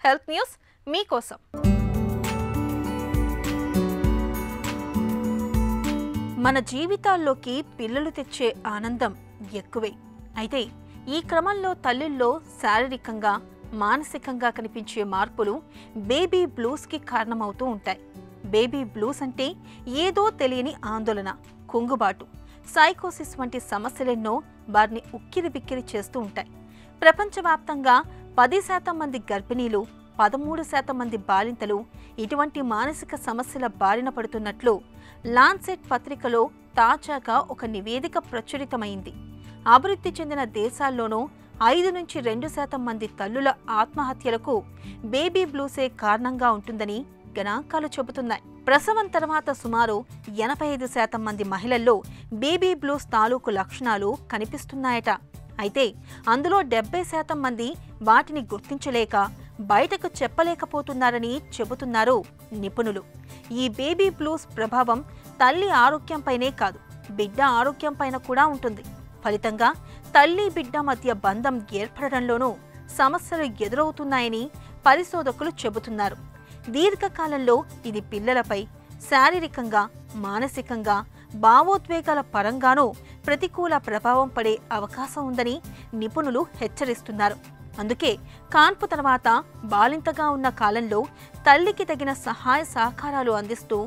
Health news మీకోసం. మన జీవితాల్లోకి పిల్లలు తెచ్చే ఆనందం ఎక్కువే. అయితే ఈ క్రమంలో తల్లుల్లో శారీరకంగా, మానసికంగా కనిపించే మార్పులు బేబీ బ్లూస్కి కారణమవుతూ ఉంటాయి. బేబీ బ్లూస్ అంటే ఏదో తెలియని ఆందోళన, కుంగుబాటు, సైకోసిస్ వంటి సమస్యలెన్నో వారిని ఉక్కిరిబిక్కిరి చేస్తూ ఉంటాయి. ప్రపంచవ్యాప్తంగా 10% మంది గర్భిణీలు, 13% మంది బాలింతలు ఇటువంటి మానసిక సమస్యల బారిన పడుతున్నట్లు లాన్సెట్ పత్రికలో తాజాగా ఒక నివేదిక ప్రచురితమైంది. అభివృద్ధి చెందిన దేశాల్లోనూ 5-2% మంది తల్లుల ఆత్మహత్యలకు బేబీ బ్లూసే కారణంగా ఉంటుందని గణాంకాలు చెబుతున్నాయి. ప్రసవం తర్వాత సుమారు 85% మంది మహిళల్లో బేబీ బ్లూస్ తాలూకు లక్షణాలు కనిపిస్తున్నాయట. అయితే అందులో 70% మంది వాటిని గుర్తించలేక బయటకు చెప్పలేకపోతున్నారని చెబుతున్నారు నిపుణులు. ఈ బేబీ బ్లూస్ ప్రభావం తల్లి ఆరోగ్యంపైనే కాదు, బిడ్డ ఆరోగ్యంపైన కూడా ఉంటుంది. ఫలితంగా తల్లి బిడ్డ మధ్య బంధం ఏర్పడడంలోనూ సమస్యలు ఎదురవుతున్నాయని పరిశోధకులు చెబుతున్నారు. దీర్ఘకాలంలో ఇది పిల్లలపై శారీరకంగా, మానసికంగా, భావోద్వేగాల పరంగానూ ప్రతికూల ప్రభావం పడే అవకాశం ఉందని నిపుణులు హెచ్చరిస్తున్నారు. అందుకే కాన్పు తర్వాత బాలింతగా ఉన్న కాలంలో తల్లికి తగిన సహాయ సహకారాలు అందిస్తూ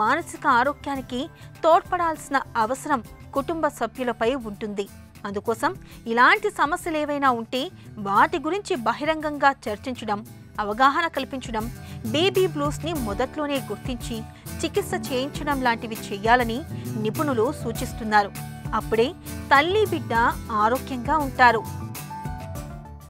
మానసిక ఆరోగ్యానికి తోడ్పడాల్సిన అవసరం కుటుంబ సభ్యులపై ఉంటుంది. అందుకోసం ఇలాంటి సమస్యలేవైనా ఉంటే వాటి గురించి బహిరంగంగా చర్చించడం, అవగాహన కల్పించడం, బేబీ బ్లూస్ని మొదట్లోనే గుర్తించి చికిత్స చేయించడం లాంటివి చేయాలని నిపుణులు సూచిస్తున్నారు. అప్పుడే తల్లి బిడ్డ ఆరోగ్యంగా ఉంటారు.